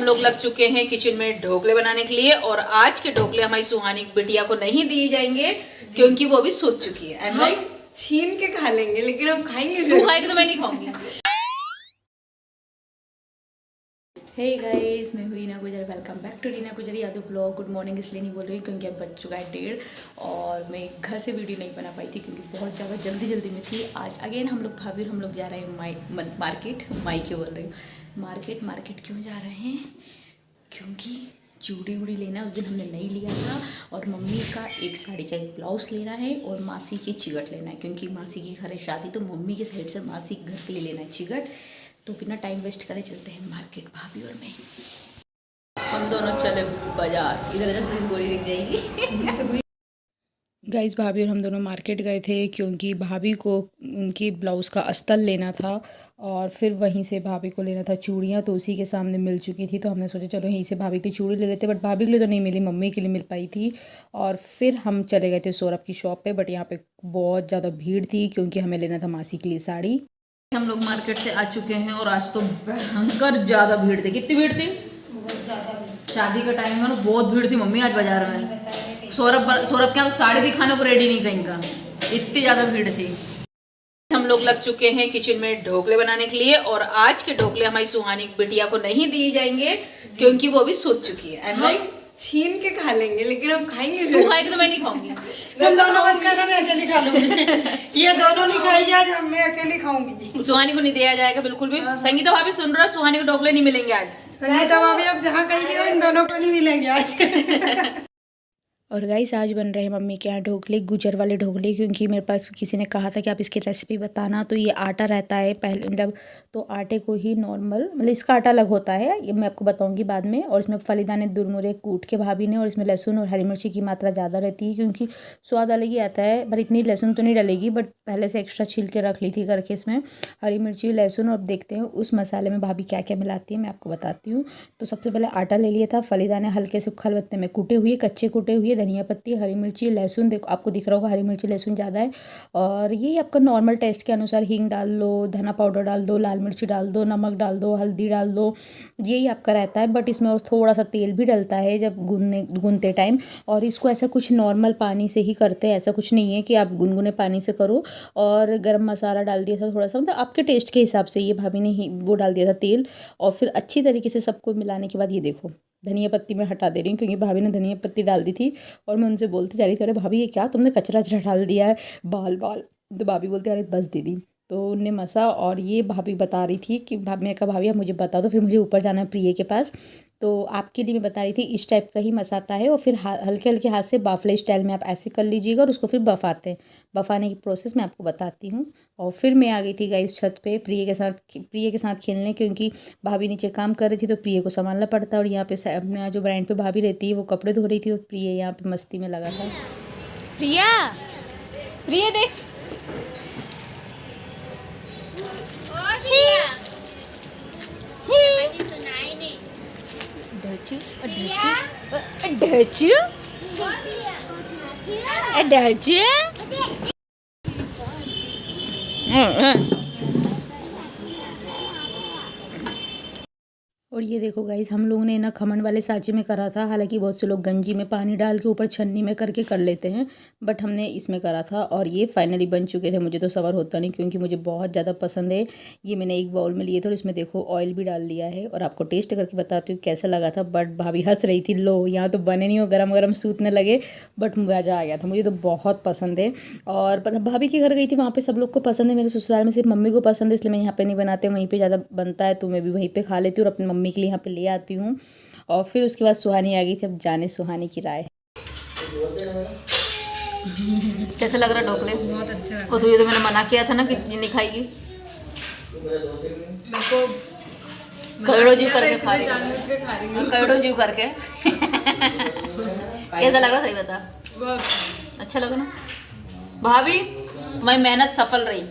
लोग लग चुके हैं किचन में ढोकले बनाने के लिए। और आज के ढोकले हमारी सुहानी बिटिया को नहीं दिए जाएंगे क्योंकि वो अभी सोच चुकी है। एंड राइट, छीन के खा लेंगे लेकिन हम खाएंगे। तू खाएगी तो मैं नहीं खाऊंगी। हे गाइस, मैं हूँ रीना गुजर। वेलकम बैक टू रीना गुजर यादव ब्लॉग। गुड मॉर्निंग इसलिए नहीं बोल रही क्योंकि अब बज चुका है 1:30 और मैं घर से वीडियो नहीं बना पाई थी क्योंकि बहुत ज़्यादा जल्दी में थी। आज अगेन हम लोग भाभी हम लोग जा रहे हैं मार्केट। क्यों बोल रही हूँ मार्केट क्यों जा रहे हैं? क्योंकि चूड़ी वूड़ी लेना है। उस दिन हमने नहीं लिया था। और मम्मी का एक साड़ी का एक ब्लाउज लेना है और मासी की चिगट लेना है क्योंकि मासी की घर है शादी, तो मम्मी के साइड से मासी के घर के लिए लेना है चिगट। तो बिना टाइम वेस्ट करे चलते हैं मार्केट, भाभी और मैं। हम दोनों चले बाजार। इधर इधर प्लीज गोरी दिख जाएगी। गाइस, भाभी और हम दोनों मार्केट गए थे क्योंकि भाभी को उनकी ब्लाउज़ का अस्तर लेना था और फिर वहीं से भाभी को लेना था चूड़ियाँ, तो उसी के सामने मिल चुकी थी। तो हमने सोचा चलो यहीं से भाभी की चूड़ी ले लेते, बट भाभी के लिए तो नहीं मिली, मम्मी के लिए मिल पाई थी। और फिर हम चले गए थे सौरभ की शॉप पे, बट यहाँ पे बहुत ज़्यादा भीड़ थी क्योंकि हमें लेना था मासी के लिए साड़ी। हम लोग मार्केट से आ चुके हैं और आज तो भयंकर ज़्यादा भीड़ थी। कितनी भीड़ थी? बहुत ज़्यादा। शादी का टाइम है ना, बहुत भीड़ थी मम्मी आज बाजार में। सौरभ के यहाँ तो साड़ी दिखाने को रेडी नहीं कहीं का, इतनी ज़्यादा भीड़ थी। हम लोग लग चुके हैं किचन में ढोकले बनाने के लिए। और आज के ढोकले हमारी सुहानी बिटिया को नहीं दिए जाएंगे क्योंकि वो अभी सोच चुकी है। एंड राइट, छीन के खा लेंगे लेकिन हम खाएंगे। तू खाएगी तो मैं नहीं खाऊंगी। तुम दोनों मत खाना, मैं अकेली खा लूंगी। ये दोनों नहीं खाएगी आज, मैं अकेली खाऊंगी। सुहानी को नहीं दिया जाएगा बिल्कुल भी। संगीता भाभी सुन रहा, सुहानी को ढोकले नहीं मिलेंगे आज। संगीता भाभी अब जहाँ कहीं भी हो, इन दोनों को नहीं मिलेंगे आज। और गाइस, आज बन रहे हैं मम्मी के यहाँ ढोकले, गुजर वाले ढोकले, क्योंकि मेरे पास किसी ने कहा था कि आप इसकी रेसिपी बताना। तो ये आटा रहता है पहले, मतलब तो आटे को ही नॉर्मल, मतलब इसका आटा अलग होता है, ये मैं आपको बताऊंगी बाद में। और इसमें फलीदाने दुरमुरे कूट के भाभी ने, और इसमें लहसुन और हरी मिर्ची की मात्रा ज़्यादा रहती है क्योंकि स्वाद अलग ही आता है। पर इतनी लहसुन तो नहीं डलेगी, बट पहले से एक्स्ट्रा छील के रख ली थी करके इसमें हरी मिर्ची लहसुन। और अब देखते हैं उस मसाले में भाभी क्या क्या मिलाती है, मैं आपको बताती हूँ। तो सबसे पहले आटा ले लिया था, फलीदाने हल्के से खलबत्ते में कूटे हुए, कच्चे कूटे हुए, धनिया पत्ती, हरी मिर्ची, लहसुन, देखो आपको दिख रहा होगा हरी मिर्ची लहसुन ज़्यादा है। और ये आपका नॉर्मल टेस्ट के अनुसार हींग डाल लो, धना पाउडर डाल दो, लाल मिर्ची डाल दो, नमक डाल दो, हल्दी डाल दो, यही आपका रहता है। बट इसमें और थोड़ा सा तेल भी डलता है जब गूंदते टाइम। और इसको ऐसा कुछ नॉर्मल पानी से ही करते हैं, ऐसा कुछ नहीं है कि आप गुनगुने पानी से करो। और गरम मसाला डाल दिया था थोड़ा सा, मतलब आपके टेस्ट के हिसाब से, ये भाभी ने ही वो डाल दिया था तेल। और फिर अच्छी तरीके से सबको मिलाने के बाद ये देखो धनिया पत्ती मैं हटा दे रही हूँ क्योंकि भाभी ने धनिया पत्ती डाल दी थी। और मैं उनसे बोलती जा रही थी, अरे भाभी ये क्या तुमने कचरा डाल दिया है, बाल। तो भाभी बोलती अरे बस दीदी। तो उनने मसा, और ये भाभी बता रही थी कि मैं कहा भाभी आप मुझे बता दो, फिर मुझे ऊपर जाना है प्रिय के पास। तो आपके लिए मैं बता रही थी इस टाइप का ही मसाता है। और फिर हल्के हल्के हाथ से बाफले स्टाइल में आप ऐसे कर लीजिएगा और उसको फिर बफाते हैं। बफाने की प्रोसेस मैं आपको बताती हूँ। और फिर मैं आ गई थी गाइस छत पे प्रिय के साथ खेलने, क्योंकि भाभी नीचे काम कर रही थी तो प्रिय को संभालना पड़ता है। और यहाँ पे अपने जो ब्रांड पे भाभी रहती है वो कपड़े धो रही थी और प्रिय यहाँ पे मस्ती में लगा था। प्रिय देख, और ये देखो गाइस, हम लोगों ने ना खमन वाले सांचे में करा था। हालांकि बहुत से लोग गंजी में पानी डाल के ऊपर छन्नी में करके कर लेते हैं, बट हमने इसमें करा था। और ये फाइनली बन चुके थे। मुझे तो सबर होता नहीं क्योंकि मुझे बहुत ज़्यादा पसंद है। ये मैंने एक बाउल में लिए थे और इसमें देखो ऑयल भी डाल दिया है। और आपको टेस्ट करके बताती हूँ कैसा लगा था। बट भाभी हंस रही थी, लो यहाँ तो बने नहीं हो, गरम गरम सूतने लगे। बट मज़ा आ गया था, मुझे तो बहुत पसंद है। और भाभी के घर गई थी, वहाँ पर सब लोग को पसंद है। मेरे ससुराल में सिर्फ मम्मी को पसंद है, इसलिए मैं यहाँ पर नहीं बनाते, वहीं पर ज़्यादा बनता है तो मैं भी वहीं पर खा लेती हूँ और अपनी मम्मी के लिए यहाँ पे ले आती हूँ। और फिर उसके बाद सुहानी आ गई थी। अब जाने सुहानी की राय। कैसे लग रहा ढोकले? बहुत अच्छा और तो ये तो मैंने मना किया था ना कि ये नहीं खाएगी। करोड़ों जीव करके खा रही हूँ, करोड़ों जीव करके। कैसा लग रहा सही बता? अच्छा लगा ना भाभी? मैं मेहनत सफल रही,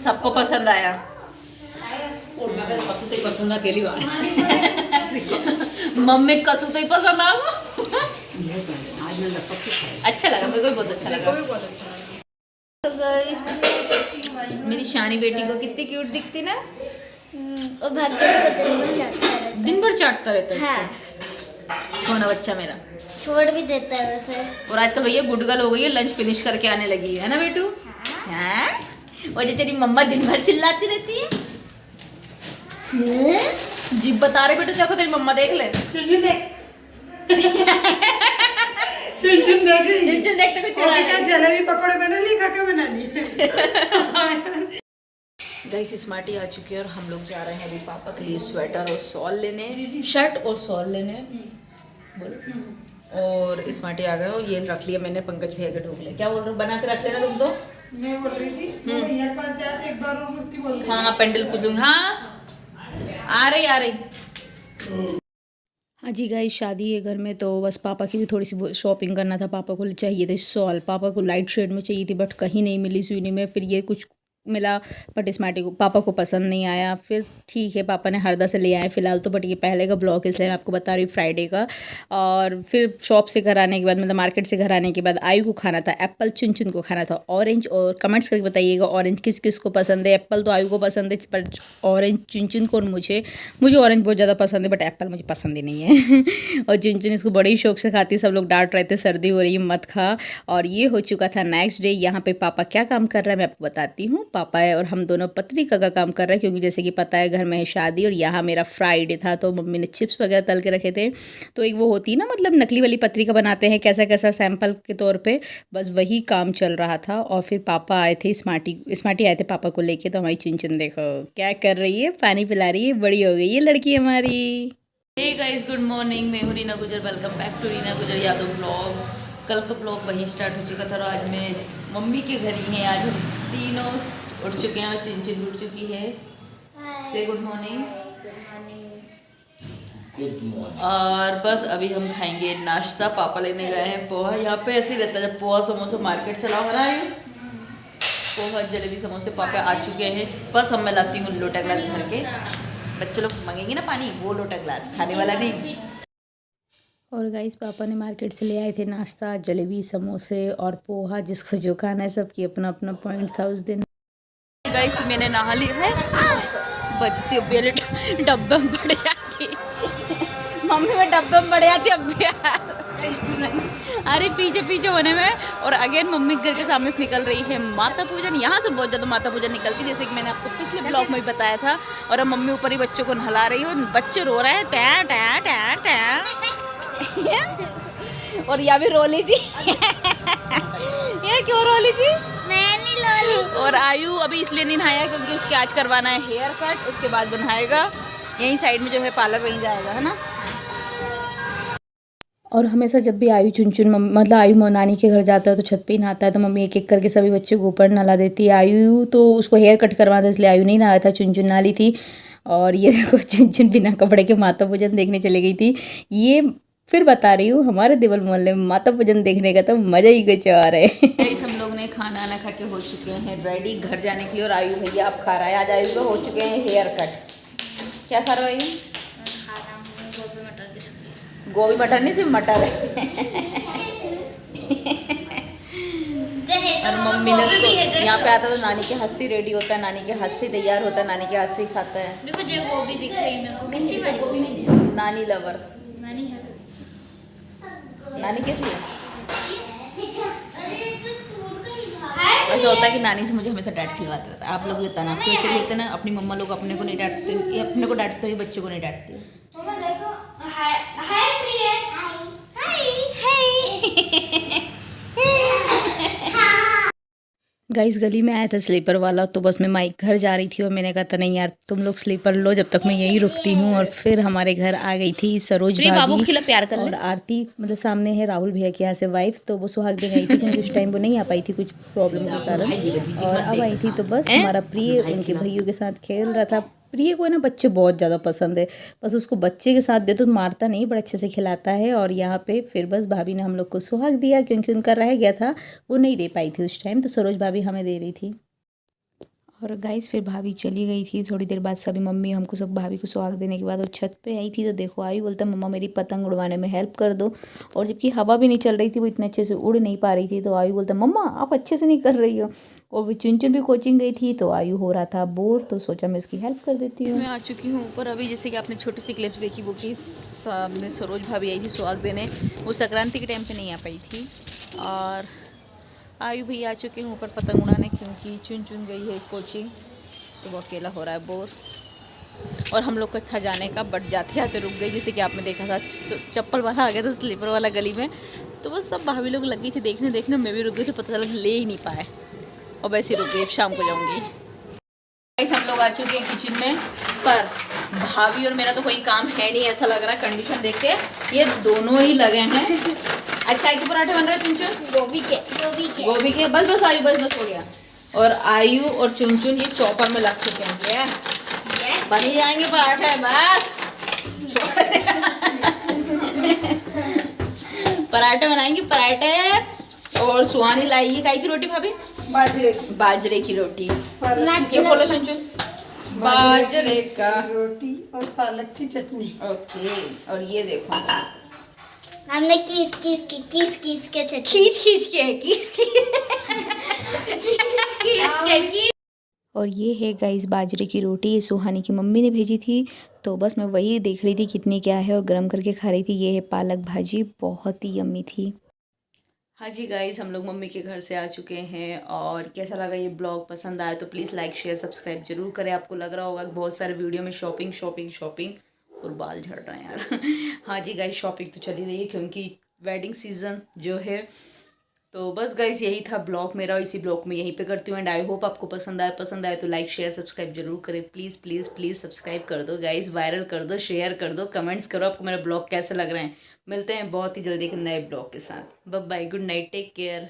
सबको पसंद आया। पसंद अकेली मम्मी कसू तो ही पसंद आ। अच्छा लगा, मेरे को भी बहुत अच्छा लगा। मेरी शानी बेटी को कितनी क्यूट दिखती ना। और भाग्य से दिन भर चाटता रहता है हाँ इसको। सोना बच्चा मेरा। छोड़ भी देता है वैसे। और आजकल भैया गुड गर्ल हो गई है, लंच फिनिश करके आने लगी है ना बेटू? हाँ। और जो तेरी मम्मा दिन भर चिल्लाती रहती है, जीभ बता रहे बेटू, देखो तेरी मम्मा देख ले। चुनचुन देख चुनचुन देखी चुन देखते कुछ और क्या जलेबी पकौड़े बना ली, खाके बना ली। गाइस स्मार्टी आ चुकी है और हम लोग जा रहे हैं अभी पापा के लिए स्वेटर और शॉल लेने, शर्ट और शॉल लेने। बोलो। और स्मार्टी आ गए और ये रख लिया मैंने पंकज भैया के ढोकले। क्या बोल रहे हो, बना के रख लेना तुम तो। मैं बोल रही थी वो भैया के पास जाते एक बार और उसकी बोल रही हाँ पेंडल पूछूंगी। हाँ आ रही। हाँ जी गाइस, शादी है घर में तो बस पापा की भी थोड़ी सी शॉपिंग करना था। पापा को चाहिए थे शॉल, पापा को लाइट शेड में चाहिए थी बट कहीं नहीं मिली सुईनी में। फिर ये कुछ मिला बट स्मार्टी को पापा को पसंद नहीं आया। फिर ठीक है पापा ने हरदा से ले आए फ़िलहाल तो, बट ये पहले का ब्लॉग इसलिए मैं आपको बता रही हूँ फ्राइडे का। और फिर शॉप से घर आने के बाद, मतलब मार्केट से घर आने के बाद आयु को खाना था एप्पल, चुनचुन को खाना था ऑरेंज। और कमेंट्स करके बताइएगा ऑरेंज किस किस को पसंद है। एप्पल तो आयु को पसंद है पर ऑरेंज चुनचुन को और मुझे ऑरेंज बहुत ज़्यादा पसंद है बट एप्पल मुझे पसंद ही नहीं है। और चुनचुन इसको बड़े ही शौक से खाती है, सब लोग डांट रहे थे सर्दी हो रही है मत खा। और ये हो चुका था नेक्स्ट डे। यहाँ पे पापा क्या काम कर रहा है मैं आपको बताती हूँ। पापा है और हम दोनों पत्रिका का काम कर रहे हैं क्योंकि जैसे कि पता है घर में है शादी। और यहाँ मेरा फ्राइडे था तो मम्मी ने चिप्स वगैरह तल के रखे थे। तो एक वो होती है ना, मतलब नकली वाली पत्रिका बनाते हैं कैसा कैसा सैंपल के तौर पे, बस वही काम चल रहा था। और फिर पापा आए थे, स्मार्टी आए थे पापा को लेके। तो हमारी चुनचुन देखो क्या कर रही है, पानी पिला रही है, बड़ी हो गई है लड़की हमारी। हे गाइस गुड मॉर्निंग, मैं हूँ रीना गुजर, वेलकम बैक टू रीना गुजर यादव ब्लॉग। कल का ब्लॉग वहीं स्टार्ट हो चुका था और आज मैं मम्मी के घर ही हैं। आज हम तीनों उठ चुके हैं और चिंचिन उठ चुकी है। से गुड मॉर्निंग। और बस अभी हम खाएंगे नाश्ता। पापा लेने गए हैं पोहा। यहाँ पे ऐसे ही रहता है जब पोहा समोसा मार्केट से लाओ है ना, पोहा जलेबी समोसे पापा आ चुके हैं। बस अब मैं लाती हूँ लोटा ग्लास भर के। बच्चे लोग मांगेंगे ना पानी, वो लोटा ग्लास, खाने वाला नहीं। और गाइस पापा ने मार्केट से ले आए थे नाश्ता, जलेबी समोसे और पोहा। जिसको जो खाना है सबकी अपना अपना पॉइंट था उस दिन। गाइस मैंने नहा लिया है, बचती अब बेले डब्बे में पड़ जाती। मम्मी में डब्बे में पड़ जाती अब भी यार। अरे पीछे पीछे होने में। और अगेन मम्मी घर के सामने से निकल रही है माता पूजन। यहाँ से बहुत ज़्यादा माता पूजन निकलती, जैसे कि मैंने आपको पिछले ब्लॉग में भी बताया था। और अब मम्मी ऊपर ही बच्चों को नहला रही है और बच्चे रो रहे हैं टैं टैं टैं टैं। और या भी रो ली थी। ये क्यों रो ली थी? मैं नहीं लोली। और आयु अभी इसलिए नहीं नहाया क्योंकि उसके आज करवाना है हेयर कट, उसके बाद बनाएगा। यहीं साइड में जो है पार्लर वहीं जाएगा, है ना। और हमेशा जब भी आयु चुनचुन मतलब आयु नानी के घर जाता है तो छत पे ही नहाता है तो मम्मी एक एक करके सभी बच्चों को ऊपर नहला देती है। आयु तो उसको हेयर कट करवाता इसलिए आयु नहीं नहाया था, चुनचुन नहा ली थी। और ये देखो चुनचुन बिना कपड़े के माता पूजन देखने चली गई थी। ये फिर बता रही हूँ हमारे देवल मोहल्ले में माता पूजन देखने का तो मज़ा ही कुछ और है। हम लोग ने खाना ना खा के हो चुके हैं रेडी घर जाने के लिए। और आयु भैया आप खा रहा है, आज आयु का हो चुके हैं हेयर कट। क्या खा रहा हो आयु? गोभी मटर नहीं, सिर्फ मटर है। और मम्मी ने उसको यहाँ पे आता तो नानी के हाथ से रेडी होता है, नानी के हाथ से तैयार होता है, नानी के हाथ से ही खाता है। देखो जो गोभी दिख रही है मेरे को, कितनी बारी गोभी दिख रही है। नानी लवर। नानी है। नानी कैसी है? ऐसा होता है कि नानी से मुझे हमेशा डांट खिलवाता रहता है। आप लोग जो तनाव के बच्चे लेते हैं ना, अपनी मम्मा लोग अपने को नहीं डांटते, ये अपने को डांटते हुए बच्चों को नहीं डांटते। मम्मा देखो, हाय हाय प्रिया, गाइस गली में आया था स्लीपर वाला तो बस मैं माइक घर जा रही थी और मैंने कहा था नहीं यार तुम लोग स्लीपर लो जब तक मैं यहीं रुकती हूँ। और फिर हमारे घर आ गई थी सरोज भाभी प्यार कर और आरती, मतलब सामने है राहुल भैया के यहाँ से वाइफ, तो वो सुहाग देने आई थी क्योंकि उस टाइम वो नहीं आ पाई थी कुछ प्रॉब्लम के कारण। और अब आई थी तो बस हमारा प्रिय उनके भैया के साथ खेल रहा था। प्रिय को है ना बच्चे बहुत ज़्यादा पसंद है, बस उसको बच्चे के साथ दे तो मारता नहीं, बड़ा अच्छे से खिलाता है। और यहाँ पे फिर बस भाभी ने हम लोग को सुहाग दिया क्योंकि उनका रह गया था, वो नहीं दे पाई थी उस टाइम, तो सरोज भाभी हमें दे रही थी। और गाइस फिर भाभी चली गई थी थोड़ी देर बाद। सभी मम्मी हमको सब भाभी को सुहाग देने के बाद वो छत पे आई थी तो देखो आयु बोलता मम्मा मेरी पतंग उड़वाने में हेल्प कर दो। और जबकि हवा भी नहीं चल रही थी, वो इतने अच्छे से उड़ नहीं पा रही थी, तो आयु बोलता मम्मा आप अच्छे से नहीं कर रही हो। और वो चुन भी कोचिंग गई थी तो आयु हो रहा था बोर, तो सोचा मैं उसकी हेल्प कर देती हूँ। मैं आ चुकी हूँ ऊपर अभी। जैसे कि आपने छोटी सी क्लिप्स देखी वो कि सामने सरोज भाभी आई थी सुहाग देने, वो संक्रांति के टाइम पे नहीं आ पाई थी। और आयु भी आ चुके हैं ऊपर पतंग उड़ाने, क्योंकि चुन गई है कोचिंग तो वो अकेला हो रहा है बोर। और हम लोग का था जाने का, बट जाते जाते रुक गई। जैसे कि आपने देखा था चप्पल वाला आ गया था स्लीपर वाला गली में, तो बस सब भाभी लोग लगी थी देखने, मैं भी रुक गई तो पता चला ले ही नहीं पाए और वैसे ही रुक गई। शाम को जाऊँगी। गाइस हम लोग आ चुके हैं किचन में, पर भाभी और मेरा तो कोई काम है नहीं ऐसा लग रहा है कंडीशन देख के। ये दोनों ही लगे हैं। आज काय के पराठे बन रहे हैं चुन? गोभी के। बस आयु बस हो गया। और आयु और चुन ये चॉपर में लग चुके हैं। बन ही जाएंगे पराठे बस। पराठे बनाएंगे पराठे। और सुहानी लाई है काय की रोटी भाभी? बाजरे की रोटी। क्या बोलो चुन? बाजरे का रोटी और पालक की चटनी। ओके। और ये देखो हमने किस के चटनी खींच के और ये है गाइस बाजरे की रोटी, ये सुहानी की मम्मी ने भेजी थी, तो बस मैं वही देख रही थी कितनी क्या है और गरम करके खा रही थी। ये है पालक भाजी, बहुत ही यम्मी थी। हाँ जी गाइस, हम लोग मम्मी के घर से आ चुके हैं। और कैसा लगा ये ब्लॉग? पसंद आया तो प्लीज़ लाइक शेयर सब्सक्राइब जरूर करें। आपको लग रहा होगा कि बहुत सारे वीडियो में शॉपिंग और बाल झड़ रहे हैं यार। हाँ जी गाइस, शॉपिंग तो चली रही है क्योंकि वेडिंग सीज़न जो है। तो बस गाइस यही था ब्लॉग मेरा, इसी ब्लॉग में यहीं पे करती हूँ। एंड आई होप आपको पसंद आए तो लाइक शेयर सब्सक्राइब जरूर करें। प्लीज़ सब्सक्राइब कर दो गाइस, वायरल कर दो, शेयर कर दो, कमेंट्स करो आपको मेरा ब्लॉग कैसे लग रहे हैं। मिलते हैं बहुत ही जल्दी एक नए ब्लॉग के साथ। Bye bye, good night, take care.